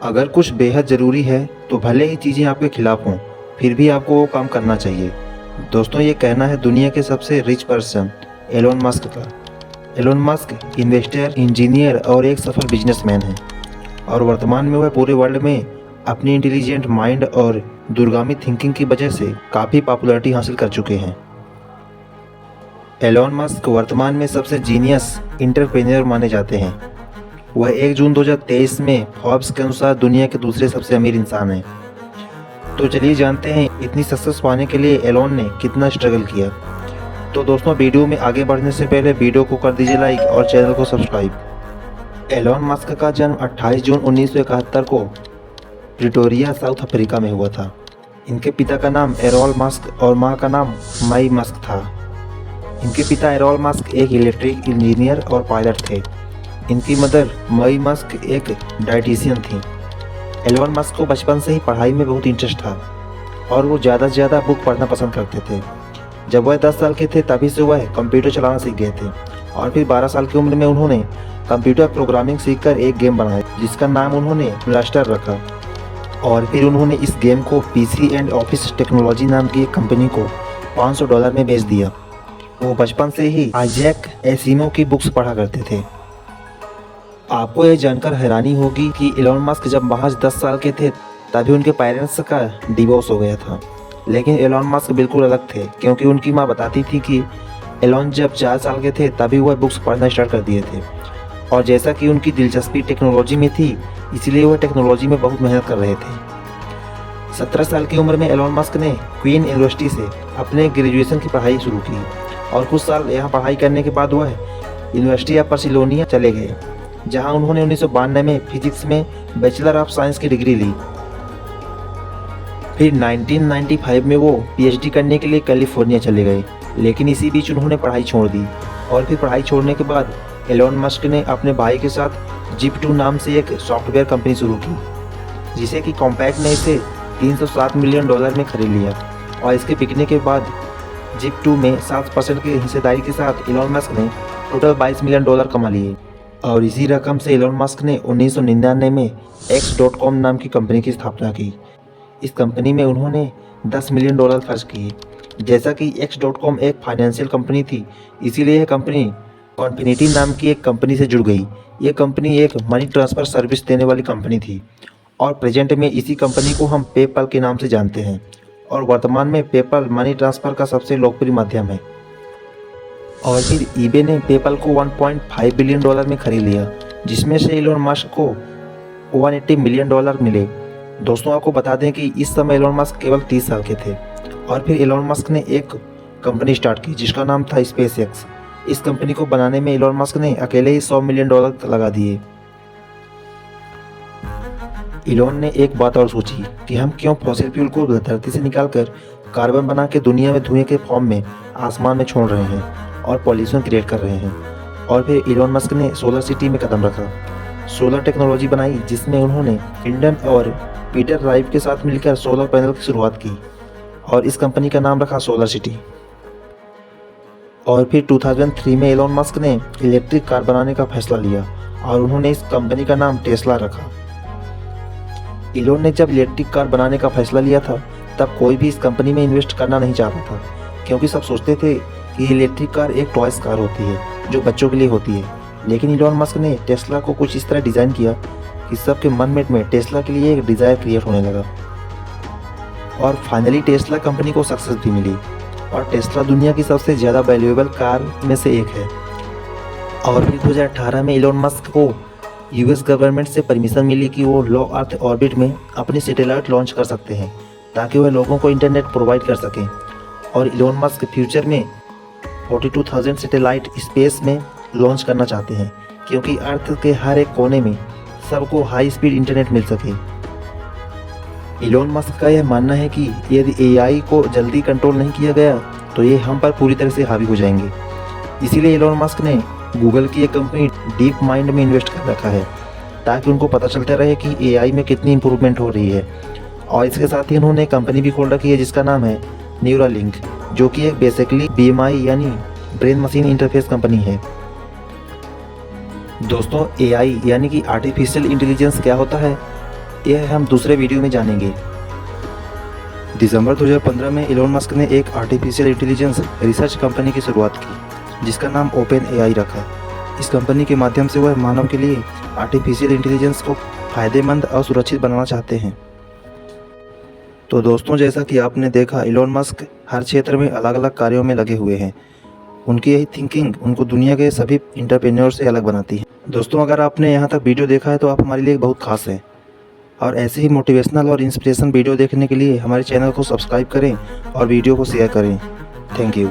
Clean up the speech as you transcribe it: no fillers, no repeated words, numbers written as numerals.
अगर कुछ बेहद ज़रूरी है तो भले ही चीज़ें आपके खिलाफ हों, फिर भी आपको वो काम करना चाहिए। दोस्तों, ये कहना है दुनिया के सबसे रिच पर्सन एलोन मस्क का। एलोन मस्क इन्वेस्टर, इंजीनियर और एक सफल बिजनेसमैन हैं और वर्तमान में वह पूरे वर्ल्ड में अपनी इंटेलिजेंट माइंड और दूरगामी थिंकिंग की वजह से काफ़ी पॉपुलैरिटी हासिल कर चुके हैं। एलोन मस्क वर्तमान में सबसे जीनियस एंटरप्रेन्योर माने जाते हैं। वह 1 जून 2023 में फॉर्ब्स के अनुसार दुनिया के दूसरे सबसे अमीर इंसान हैं। तो चलिए जानते हैं इतनी सक्सेस पाने के लिए एलोन ने कितना स्ट्रगल किया। तो दोस्तों, वीडियो में आगे बढ़ने से पहले वीडियो को कर दीजिए लाइक और चैनल को सब्सक्राइब। एलोन मस्क का जन्म 28 जून 1971 को प्रिटोरिया, साउथ अफ्रीका में हुआ था। इनके पिता का नाम एरोल मस्क और मां का नाम माई मस्क था। इनके पिता एरोल मस्क एक इलेक्ट्रिक इंजीनियर और पायलट थे। इनकी मदर माई मस्क एक डाइटिशियन थी। एलोन मस्क को बचपन से ही पढ़ाई में बहुत इंटरेस्ट था और वो ज़्यादा से ज़्यादा बुक पढ़ना पसंद करते थे। जब वह 10 साल के थे तभी से वह कंप्यूटर चलाना सीख गए थे और फिर 12 साल की उम्र में उन्होंने कंप्यूटर प्रोग्रामिंग सीखकर एक गेम बनाया जिसका नाम उन्होंने ब्लास्टर रखा और फिर उन्होंने इस गेम को पीसी एंड ऑफिस टेक्नोलॉजी नाम की एक कंपनी को $500 में बेच दिया। वो बचपन से ही आइजैक एसिमोव की बुक्स पढ़ा करते थे। आपको यह जानकर हैरानी होगी कि एलोन मस्क जब महज 10 साल के थे तभी उनके पेरेंट्स का डिवोर्स हो गया था। लेकिन एलोन मस्क बिल्कुल अलग थे, क्योंकि उनकी माँ बताती थी कि एलोन जब 4 साल के थे तभी वह बुक्स पढ़ना स्टार्ट कर दिए थे और जैसा कि उनकी दिलचस्पी टेक्नोलॉजी में थी इसलिए वह टेक्नोलॉजी में बहुत मेहनत कर रहे थे। 17 साल की उम्र में एलोन मस्क ने क्वीन यूनिवर्सिटी से अपने ग्रेजुएशन की पढ़ाई शुरू की और कुछ साल यहाँ पढ़ाई करने के बाद वह यूनिवर्सिटी ऑफ बार्सिलोना चले गए, जहाँ उन्होंने 1992 में फिजिक्स में बैचलर ऑफ साइंस की डिग्री ली। फिर 1995 में वो पीएचडी करने के लिए कैलिफोर्निया चले गए, लेकिन इसी बीच उन्होंने पढ़ाई छोड़ दी और फिर पढ़ाई छोड़ने के बाद एलोन मस्क ने अपने भाई के साथ जिप2 नाम से एक सॉफ्टवेयर कंपनी शुरू की, जिसे कि कॉम्पैक्ट ने इसे $307 मिलियन में खरीद लिया और इसके बिकने के बाद जिप2 में 7% की हिस्सेदारी के साथ एलोन मस्क ने टोटल $22 मिलियन कमा लिए और इसी रकम से एलोन मस्क ने 1999 में X.com नाम की कंपनी की स्थापना की। इस कंपनी में उन्होंने $10 मिलियन खर्च किए। जैसा कि X.com एक फाइनेंशियल कंपनी थी, इसीलिए यह कंपनी कॉन्फिनिटी नाम की एक कंपनी से जुड़ गई। ये कंपनी एक मनी ट्रांसफ़र सर्विस देने वाली कंपनी थी और प्रेजेंट में इसी कंपनी को हम पेपल के नाम से जानते हैं और वर्तमान में पेपल मनी ट्रांसफ़र का सबसे लोकप्रिय माध्यम है। और फिर ईबे ने पेपल को $1.5 बिलियन में खरीद लिया, जिसमें से एलोन मस्क को $180 मिलियन मिले। दोस्तों, आपको बता दें कि इस समय एलोन मस्क केवल 30 साल के थे और फिर एलोन मस्क ने एक कंपनी स्टार्ट की जिसका नाम था स्पेसएक्स। इस कंपनी को बनाने में एलोन मस्क ने अकेले ही $100 मिलियन लगा दिए। एलोन ने एक बात और सोची कि हम क्यों फॉसिल फ्यूल को धरती से निकालकर कार्बन बना के दुनिया में धुएं के फॉर्म में आसमान में छोड़ रहे हैं और पॉल्यूशन क्रिएट कर रहे हैं। और फिर एलोन मस्क ने सोलर सिटी में कदम रखा, सोलर टेक्नोलॉजी बनाई, जिसमें उन्होंने लिंडन और पीटर राइव के साथ मिलकर सोलर पैनल की शुरुआत की और इस कंपनी का नाम रखा सोलर सिटी। और फिर 2003 में एलोन मस्क ने इलेक्ट्रिक कार बनाने का फैसला लिया और उन्होंने इस कंपनी का नाम टेस्ला रखा। एलोन ने जब इलेक्ट्रिक कार बनाने का फैसला लिया था तब कोई भी इस कंपनी में इन्वेस्ट करना नहीं चाहता था, क्योंकि सब सोचते थे कि इलेक्ट्रिक कार एक टॉयस कार होती है जो बच्चों के लिए होती है। लेकिन एलोन मस्क ने टेस्ला को कुछ इस तरह डिज़ाइन किया कि सबके मन में टेस्ला के लिए एक डिज़ायर क्रिएट होने लगा और फाइनली टेस्ला कंपनी को सक्सेस भी मिली और टेस्ला दुनिया की सबसे ज़्यादा वैल्यूएबल कार में से एक है। और फिर 2018 में एलोन मस्क को यूएस गवर्नमेंट से परमिशन मिली कि वो लो अर्थ ऑर्बिट में अपनी सैटेलाइट लॉन्च कर सकते हैं ताकि वह लोगों को इंटरनेट प्रोवाइड कर सकें। और एलोन मस्क फ्यूचर में 42,000 सैटेलाइट स्पेस में लॉन्च करना चाहते हैं, क्योंकि अर्थ के हर एक कोने में सबको हाई स्पीड इंटरनेट मिल सके। एलोन मस्क का यह मानना है कि यदि एआई को जल्दी कंट्रोल नहीं किया गया तो ये हम पर पूरी तरह से हावी हो जाएंगे। इसीलिए एलोन मस्क ने गूगल की एक कंपनी डीप माइंड में इन्वेस्ट कर रखा है ताकि उनको पता चलता रहे कि एआई में कितनी इंप्रूवमेंट हो रही है। और इसके साथ ही उन्होंने कंपनी भी खोल रखी है जिसका नाम है न्यूरालिंक, जो कि एक बेसिकली बीएमआई यानी ब्रेन मशीन इंटरफेस कंपनी है। दोस्तों, एआई यानी कि आर्टिफिशियल इंटेलिजेंस क्या होता है? यह हम दूसरे वीडियो में जानेंगे। दिसंबर 2015 में इलोन मस्क ने एक आर्टिफिशियल इंटेलिजेंस रिसर्च कंपनी की शुरुआत की, जिसका नाम ओपन एआई रखा। इस कंपनी के माध्यम से वह मानव के लिए आर्टिफिशियल इंटेलिजेंस को फ़ायदेमंद और सुरक्षित बनाना चाहते हैं। तो दोस्तों, जैसा कि आपने देखा, इलोन मस्क हर क्षेत्र में अलग अलग कार्यों में लगे हुए हैं। उनकी यही थिंकिंग उनको दुनिया के सभी एंटरप्रेन्योर से अलग बनाती है। दोस्तों, अगर आपने यहाँ तक वीडियो देखा है तो आप हमारे लिए बहुत खास हैं। और ऐसे ही मोटिवेशनल और इंस्पिरेशन वीडियो देखने के लिए हमारे चैनल को सब्सक्राइब करें और वीडियो को शेयर करें। Thank you.